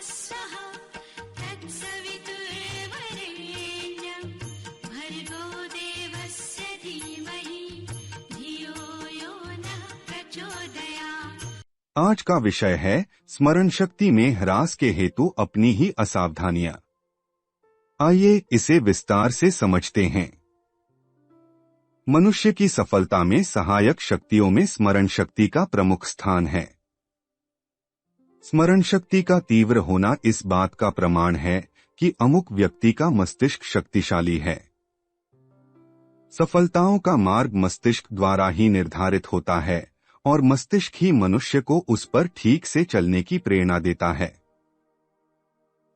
स्वः तत्सवितुर्वरेण्यं भर्गो देवस्य धीमहि धियो यो नः प्रचोदयात्। आज का विषय है स्मरण शक्ति में ह्रास के हेतु अपनी ही असावधानियां। आइए इसे विस्तार से समझते हैं। मनुष्य की सफलता में सहायक शक्तियों में स्मरण शक्ति का प्रमुख स्थान है। स्मरण शक्ति का तीव्र होना इस बात का प्रमाण है कि अमुक व्यक्ति का मस्तिष्क शक्तिशाली है। सफलताओं का मार्ग मस्तिष्क द्वारा ही निर्धारित होता है और मस्तिष्क ही मनुष्य को उस पर ठीक से चलने की प्रेरणा देता है।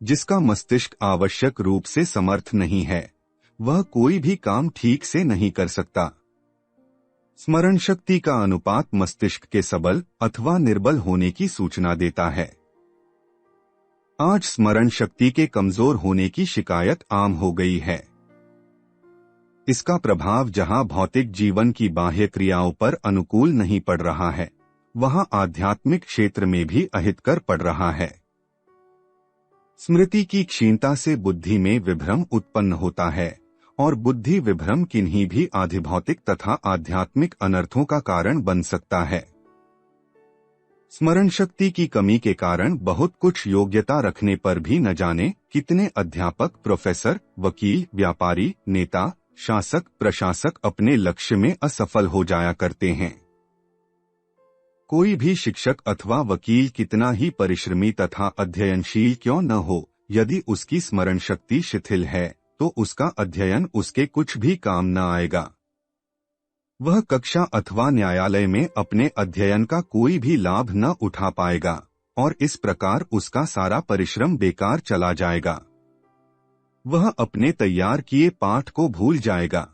जिसका मस्तिष्क आवश्यक रूप से समर्थ नहीं है वह कोई भी काम ठीक से नहीं कर सकता। स्मरण शक्ति का अनुपात मस्तिष्क के सबल अथवा निर्बल होने की सूचना देता है। आज स्मरण शक्ति के कमजोर होने की शिकायत आम हो गई है। इसका प्रभाव जहां भौतिक जीवन की बाह्य क्रियाओं पर अनुकूल नहीं पड़ रहा है वहां आध्यात्मिक क्षेत्र में भी अहितकर पड़ रहा है। स्मृति की क्षीणता से बुद्धि में विभ्रम उत्पन्न होता है और बुद्धि विभ्रम किन्हीं भी आधिभौतिक तथा आध्यात्मिक अनर्थों का कारण बन सकता है। स्मरण शक्ति की कमी के कारण बहुत कुछ योग्यता रखने पर भी न जाने कितने अध्यापक, प्रोफेसर, वकील, व्यापारी, नेता, शासक, प्रशासक अपने लक्ष्य में असफल हो जाया करते हैं। कोई भी शिक्षक अथवा वकील कितना ही परिश्रमी तथा अध्ययनशील क्यों न हो, यदि उसकी स्मरण शक्ति शिथिल है तो उसका अध्ययन उसके कुछ भी काम न आएगा। वह कक्षा अथवा न्यायालय में अपने अध्ययन का कोई भी लाभ न उठा पाएगा और इस प्रकार उसका सारा परिश्रम बेकार चला जाएगा। वह अपने तैयार किए पाठ को भूल जाएगा।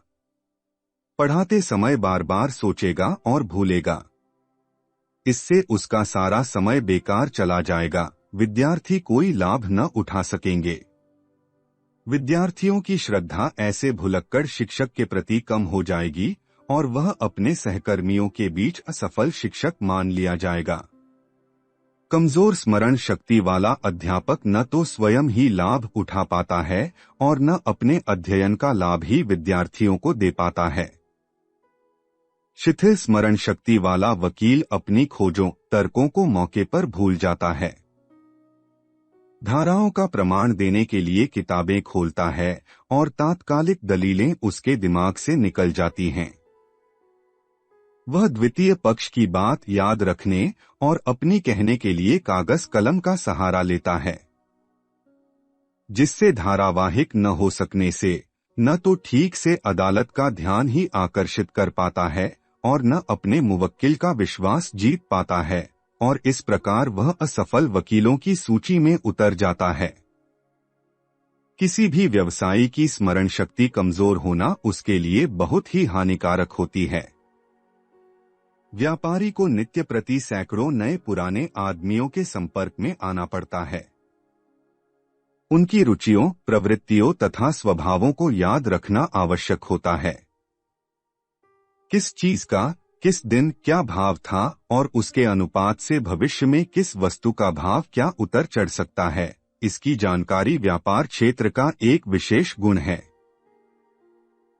पढ़ाते समय बार बार सोचेगा और भूलेगा। इससे उसका सारा समय बेकार चला जाएगा। विद्यार्थी कोई लाभ न उठा सकेंगे। विद्यार्थियों की श्रद्धा ऐसे भुलक्कड़ शिक्षक के प्रति कम हो जाएगी और वह अपने सहकर्मियों के बीच असफल शिक्षक मान लिया जाएगा। कमजोर स्मरण शक्ति वाला अध्यापक न तो स्वयं ही लाभ उठा पाता है और न अपने अध्ययन का लाभ ही विद्यार्थियों को दे पाता है। शिथिल स्मरण शक्ति वाला वकील अपनी खोजों, तर्कों को मौके पर भूल जाता है। धाराओं का प्रमाण देने के लिए किताबें खोलता है और तात्कालिक दलीलें उसके दिमाग से निकल जाती हैं। वह द्वितीय पक्ष की बात याद रखने और अपनी कहने के लिए कागज कलम का सहारा लेता है, जिससे धारावाहिक न हो सकने से न तो ठीक से अदालत का ध्यान ही आकर्षित कर पाता है और न अपने मुवक्किल का विश्वास जीत पाता है और इस प्रकार वह असफल वकीलों की सूची में उतर जाता है। किसी भी व्यवसायी की स्मरण शक्ति कमजोर होना उसके लिए बहुत ही हानिकारक होती है। व्यापारी को नित्य प्रति सैकड़ों नए पुराने आदमियों के संपर्क में आना पड़ता है। उनकी रुचियों, प्रवृत्तियों तथा स्वभावों को याद रखना आवश्यक होता है। किस चीज का किस दिन क्या भाव था और उसके अनुपात से भविष्य में किस वस्तु का भाव क्या उतर चढ़ सकता है, इसकी जानकारी व्यापार क्षेत्र का एक विशेष गुण है।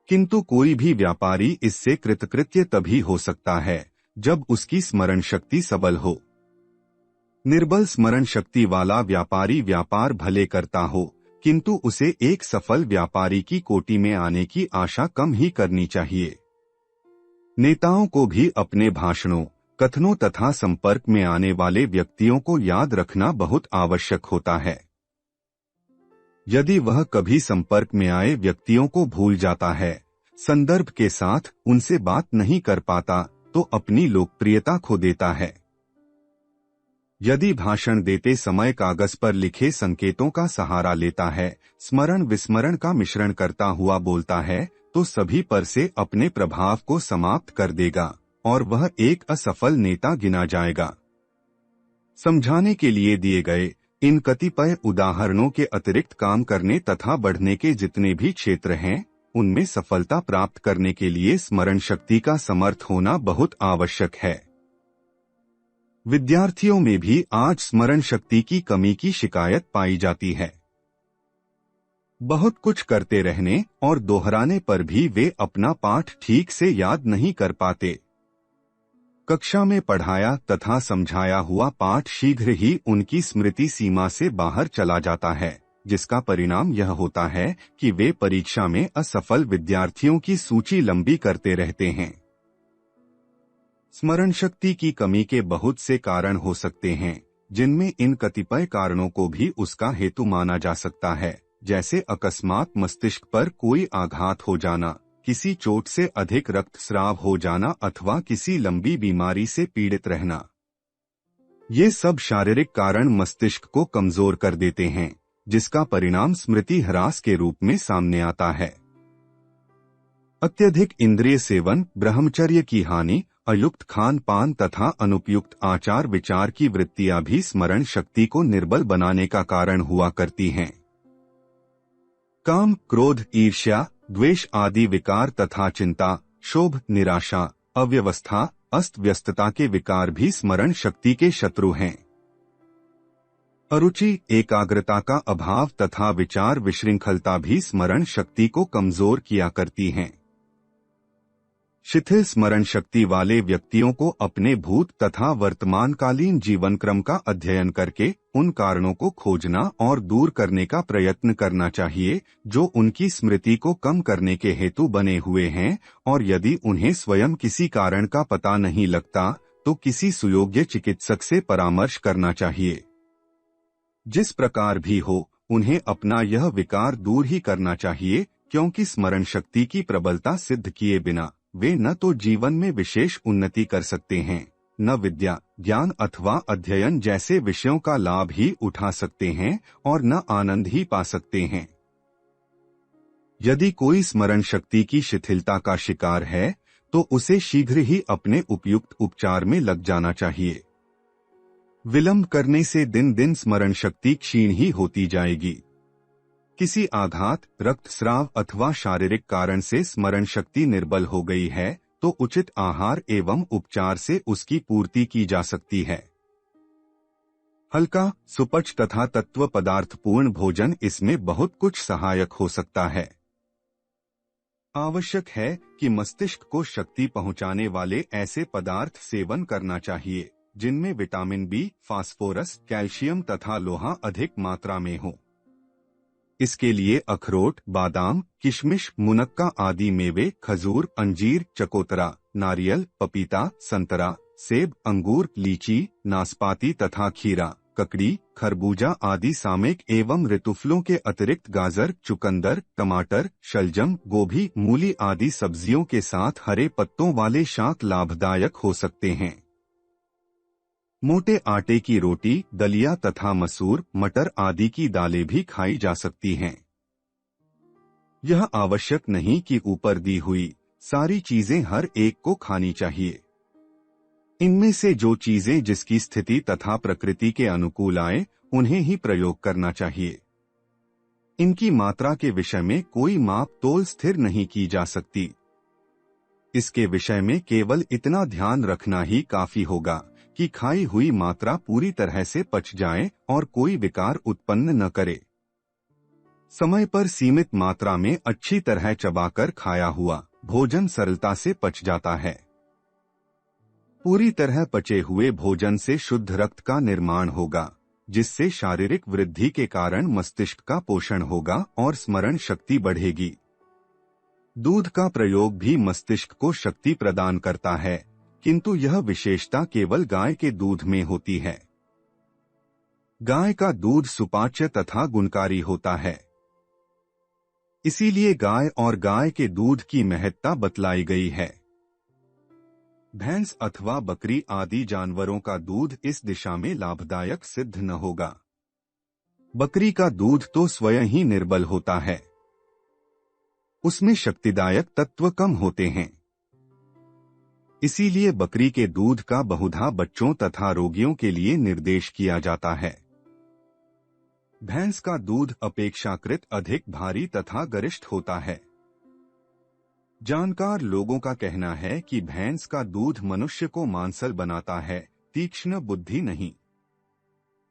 किंतु कोई भी व्यापारी इससे कृतकृत्य तभी हो सकता है जब उसकी स्मरण शक्ति सबल हो। निर्बल स्मरण शक्ति वाला व्यापारी व्यापार भले करता हो किंतु उसे एक सफल व्यापारी की कोटि में आने की आशा कम ही करनी चाहिए। नेताओं को भी अपने भाषणों, कथनों तथा संपर्क में आने वाले व्यक्तियों को याद रखना बहुत आवश्यक होता है। यदि वह कभी संपर्क में आए व्यक्तियों को भूल जाता है, संदर्भ के साथ उनसे बात नहीं कर पाता तो अपनी लोकप्रियता खो देता है। यदि भाषण देते समय कागज पर लिखे संकेतों का सहारा लेता है, स्मरण विस्मरण का मिश्रण करता हुआ बोलता है, तो सभी पर से अपने प्रभाव को समाप्त कर देगा और वह एक असफल नेता गिना जाएगा। समझाने के लिए दिए गए इन कतिपय उदाहरणों के अतिरिक्त काम करने तथा बढ़ने के जितने भी क्षेत्र हैं, उनमें सफलता प्राप्त करने के लिए स्मरण शक्ति का समर्थ होना बहुत आवश्यक है। विद्यार्थियों में भी आज स्मरण शक्ति की कमी की शिकायत पाई जाती है। बहुत कुछ करते रहने और दोहराने पर भी वे अपना पाठ ठीक से याद नहीं कर पाते। कक्षा में पढ़ाया तथा समझाया हुआ पाठ शीघ्र ही उनकी स्मृति सीमा से बाहर चला जाता है, जिसका परिणाम यह होता है कि वे परीक्षा में असफल विद्यार्थियों की सूची लंबी करते रहते हैं। स्मरण शक्ति की कमी के बहुत से कारण हो सकते हैं, जिनमें इन कतिपय कारणों को भी उसका हेतु माना जा सकता है, जैसे अकस्मात मस्तिष्क पर कोई आघात हो जाना, किसी चोट से अधिक रक्तस्राव हो जाना अथवा किसी लंबी बीमारी से पीड़ित रहना। ये सब शारीरिक कारण मस्तिष्क को कमजोर कर देते हैं, जिसका परिणाम स्मृति ह्रास के रूप में सामने आता है। अत्यधिक इंद्रिय सेवन, ब्रह्मचर्य की हानि, अयुक्त खान पान तथा अनुपयुक्त आचार विचार की वृत्तियां भी स्मरण शक्ति को निर्बल बनाने का कारण हुआ करती हैं। काम, क्रोध, ईर्ष्या, द्वेष आदि विकार तथा चिंता, क्षोभ, निराशा, अव्यवस्था, अस्त व्यस्तता के विकार भी स्मरण शक्ति के शत्रु हैं। अरुचि, एकाग्रता का अभाव तथा विचार विशृंखलता भी स्मरण शक्ति को कमजोर किया करती हैं। शिथिल स्मरण शक्ति वाले व्यक्तियों को अपने भूत तथा वर्तमानकालीन जीवन क्रम का अध्ययन करके उन कारणों को खोजना और दूर करने का प्रयत्न करना चाहिए जो उनकी स्मृति को कम करने के हेतु बने हुए हैं, और यदि उन्हें स्वयं किसी कारण का पता नहीं लगता तो किसी सुयोग्य चिकित्सक से परामर्श करना चाहिए। जिस प्रकार भी हो, उन्हें अपना यह विकार दूर ही करना चाहिए, क्योंकि स्मरण शक्ति की प्रबलता सिद्ध किए बिना वे न तो जीवन में विशेष उन्नति कर सकते हैं, न विद्या, ज्ञान अथवा अध्ययन जैसे विषयों का लाभ ही उठा सकते हैं और न आनंद ही पा सकते हैं। यदि कोई स्मरण शक्ति की शिथिलता का शिकार है तो उसे शीघ्र ही अपने उपयुक्त उपचार में लग जाना चाहिए। विलंब करने से दिन दिन स्मरण शक्ति क्षीण ही होती जाएगी। किसी आघात, रक्तस्राव अथवा शारीरिक कारण से स्मरण शक्ति निर्बल हो गई है तो उचित आहार एवं उपचार से उसकी पूर्ति की जा सकती है। हल्का, सुपच तथा तत्व पदार्थपूर्ण भोजन इसमें बहुत कुछ सहायक हो सकता है। आवश्यक है कि मस्तिष्क को शक्ति पहुंचाने वाले ऐसे पदार्थ सेवन करना चाहिए जिनमें विटामिन बी, फास्फोरस, कैल्शियम तथा लोहा अधिक मात्रा में हो। इसके लिए अखरोट, बादाम, किशमिश, मुनक्का आदि मेवे, खजूर, अंजीर, चकोतरा, नारियल, पपीता, संतरा, सेब, अंगूर, लीची, नाशपाती तथा खीरा, ककड़ी, खरबूजा आदि सामयिक एवं ऋतुफलों के अतिरिक्त गाजर, चुकंदर, टमाटर, शलजम, गोभी, मूली आदि सब्जियों के साथ हरे पत्तों वाले शाक लाभदायक हो सकते हैं। मोटे आटे की रोटी, दलिया तथा मसूर, मटर आदि की दालें भी खाई जा सकती हैं। यह आवश्यक नहीं कि ऊपर दी हुई सारी चीजें हर एक को खानी चाहिए। इनमें से जो चीजें जिसकी स्थिति तथा प्रकृति के अनुकूल आए उन्हें ही प्रयोग करना चाहिए। इनकी मात्रा के विषय में कोई माप तोल स्थिर नहीं की जा सकती। इसके विषय में केवल इतना ध्यान रखना ही काफी होगा कि खाई हुई मात्रा पूरी तरह से पच जाए और कोई विकार उत्पन्न न करे। समय पर सीमित मात्रा में अच्छी तरह चबाकर खाया हुआ भोजन सरलता से पच जाता है। पूरी तरह पचे हुए भोजन से शुद्ध रक्त का निर्माण होगा, जिससे शारीरिक वृद्धि के कारण मस्तिष्क का पोषण होगा और स्मरण शक्ति बढ़ेगी। दूध का प्रयोग भी मस्तिष्क को शक्ति प्रदान करता है, किंतु यह विशेषता केवल गाय के दूध में होती है। गाय का दूध सुपाच्य तथा गुणकारी होता है, इसीलिए गाय और गाय के दूध की महत्ता बतलाई गई है। भैंस अथवा बकरी आदि जानवरों का दूध इस दिशा में लाभदायक सिद्ध न होगा। बकरी का दूध तो स्वयं ही निर्बल होता है, उसमें शक्तिदायक तत्व कम होते हैं। इसीलिए बकरी के दूध का बहुधा बच्चों तथा रोगियों के लिए निर्देश किया जाता है। भैंस का दूध अपेक्षाकृत अधिक भारी तथा गरिष्ठ होता है। जानकार लोगों का कहना है कि भैंस का दूध मनुष्य को मांसल बनाता है, तीक्ष्ण बुद्धि नहीं।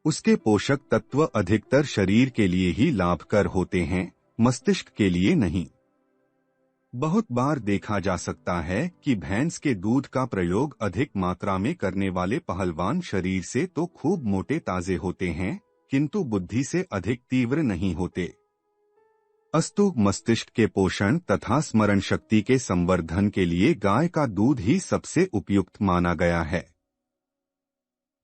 उसके पोषक तत्व अधिकतर शरीर के लिए ही लाभकर होते हैं, मस्तिष्क के लिए नहीं। बहुत बार देखा जा सकता है कि भैंस के दूध का प्रयोग अधिक मात्रा में करने वाले पहलवान शरीर से तो खूब मोटे ताजे होते हैं, किंतु बुद्धि से अधिक तीव्र नहीं होते। अस्तु मस्तिष्क के पोषण तथा स्मरण शक्ति के संवर्धन के लिए गाय का दूध ही सबसे उपयुक्त माना गया है।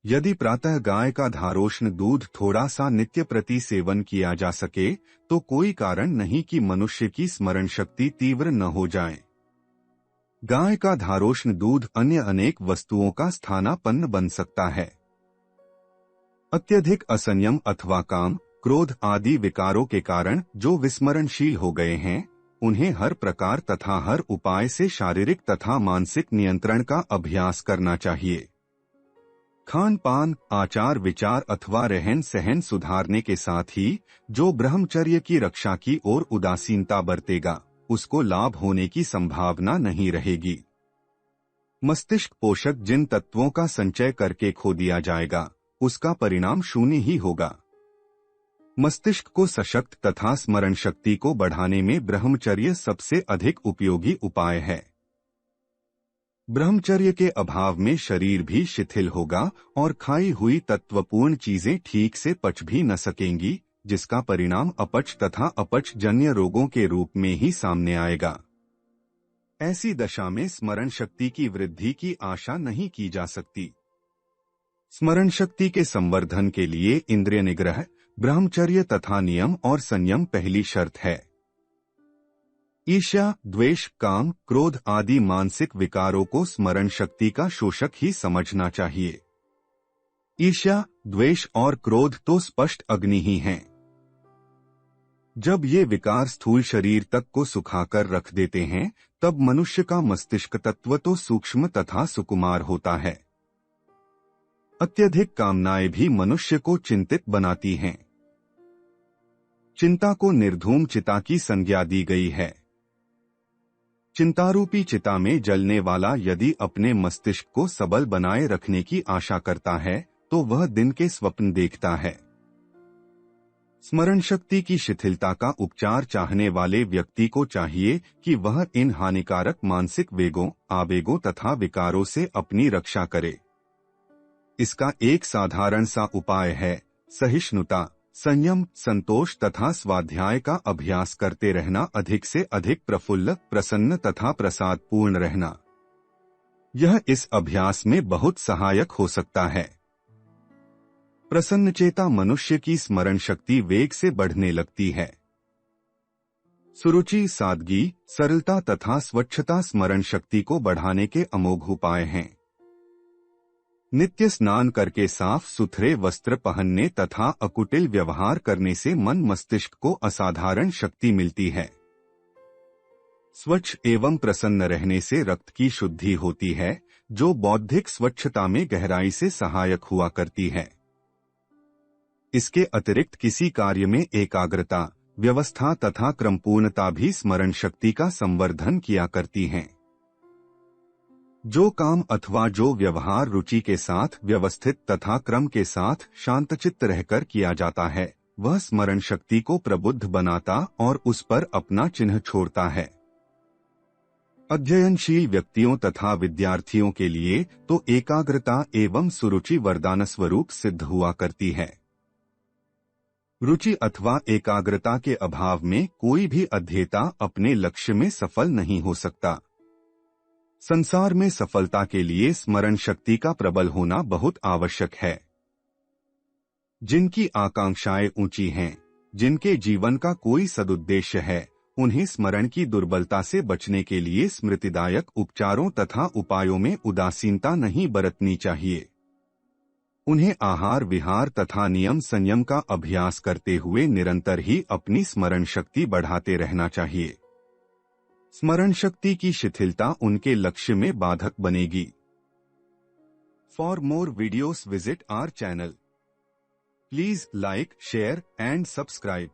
यदि प्रातः गाय का धारोष्ण दूध थोड़ा सा नित्य प्रति सेवन किया जा सके तो कोई कारण नहीं कि मनुष्य की स्मरण शक्ति तीव्र न हो जाए। गाय का धारोष्ण दूध अन्य अनेक वस्तुओं का स्थानापन्न बन सकता है। अत्यधिक असंयम अथवा काम, क्रोध आदि विकारों के कारण जो विस्मरणशील हो गए हैं, उन्हें हर प्रकार तथा हर उपाय से शारीरिक तथा मानसिक नियंत्रण का अभ्यास करना चाहिए। खान पान, आचार विचार अथवा रहन सहन सुधारने के साथ ही जो ब्रह्मचर्य की रक्षा की ओर उदासीनता बरतेगा, उसको लाभ होने की संभावना नहीं रहेगी। मस्तिष्क पोषक जिन तत्वों का संचय करके खो दिया जाएगा, उसका परिणाम शून्य ही होगा। मस्तिष्क को सशक्त तथा स्मरण शक्ति को बढ़ाने में ब्रह्मचर्य सबसे अधिक उपयोगी उपाय है। ब्रह्मचर्य के अभाव में शरीर भी शिथिल होगा और खाई हुई तत्वपूर्ण चीजें ठीक से पच भी न सकेंगी, जिसका परिणाम अपच तथा अपच जन्य रोगों के रूप में ही सामने आएगा। ऐसी दशा में स्मरण शक्ति की वृद्धि की आशा नहीं की जा सकती। स्मरण शक्ति के संवर्धन के लिए इंद्रिय निग्रह, ब्रह्मचर्य तथा नियम और संयम पहली शर्त है। ईर्ष्या, द्वेष, काम, क्रोध आदि मानसिक विकारों को स्मरण शक्ति का शोषक ही समझना चाहिए। ईर्ष्या, द्वेष और क्रोध तो स्पष्ट अग्नि ही हैं। जब ये विकार स्थूल शरीर तक को सुखाकर रख देते हैं, तब मनुष्य का मस्तिष्क तत्व तो सूक्ष्म तथा सुकुमार होता है। अत्यधिक कामनाएं भी मनुष्य को चिंतित बनाती हैं। चिंता को निर्धूम चिता की संज्ञा दी गई है। चिंतारूपी चिता में जलने वाला यदि अपने मस्तिष्क को सबल बनाए रखने की आशा करता है, तो वह दिन के स्वप्न देखता है। स्मरण शक्ति की शिथिलता का उपचार चाहने वाले व्यक्ति को चाहिए कि वह इन हानिकारक मानसिक वेगों, आवेगों तथा विकारों से अपनी रक्षा करे। इसका एक साधारण सा उपाय है सहिष्णुता, संयम, संतोष तथा स्वाध्याय का अभ्यास करते रहना, अधिक से अधिक प्रफुल्ल, प्रसन्न तथा प्रसादपूर्ण रहना। यह इस अभ्यास में बहुत सहायक हो सकता है। प्रसन्नचेता मनुष्य की स्मरण शक्ति वेग से बढ़ने लगती है। सुरुचि, सादगी, सरलता तथा स्वच्छता स्मरण शक्ति को बढ़ाने के अमोघ उपाय हैं। नित्य स्नान करके साफ सुथरे वस्त्र पहनने तथा अकुटिल व्यवहार करने से मन मस्तिष्क को असाधारण शक्ति मिलती है। स्वच्छ एवं प्रसन्न रहने से रक्त की शुद्धि होती है, जो बौद्धिक स्वच्छता में गहराई से सहायक हुआ करती है। इसके अतिरिक्त किसी कार्य में एकाग्रता, व्यवस्था तथा क्रमपूर्णता भी स्मरण शक्ति का संवर्धन किया करती हैं। जो काम अथवा जो व्यवहार रुचि के साथ व्यवस्थित तथा क्रम के साथ शांतचित्त रहकर किया जाता है, वह स्मरण शक्ति को प्रबुद्ध बनाता और उस पर अपना चिन्ह छोड़ता है। अध्ययनशील व्यक्तियों तथा विद्यार्थियों के लिए तो एकाग्रता एवं सुरुचि वरदान स्वरूप सिद्ध हुआ करती है। रुचि अथवा एकाग्रता के अभाव में कोई भी अध्येता अपने लक्ष्य में सफल नहीं हो सकता। संसार में सफलता के लिए स्मरण शक्ति का प्रबल होना बहुत आवश्यक है। जिनकी आकांक्षाएं ऊंची हैं, जिनके जीवन का कोई सदुद्देश्य है, उन्हें स्मरण की दुर्बलता से बचने के लिए स्मृतिदायक उपचारों तथा उपायों में उदासीनता नहीं बरतनी चाहिए। उन्हें आहार विहार तथा नियम संयम का अभ्यास करते हुए निरंतर ही अपनी स्मरण शक्ति बढ़ाते रहना चाहिए। स्मरण शक्ति की शिथिलता उनके लक्ष्य में बाधक बनेगी। For more videos visit our channel. Please like, share and subscribe.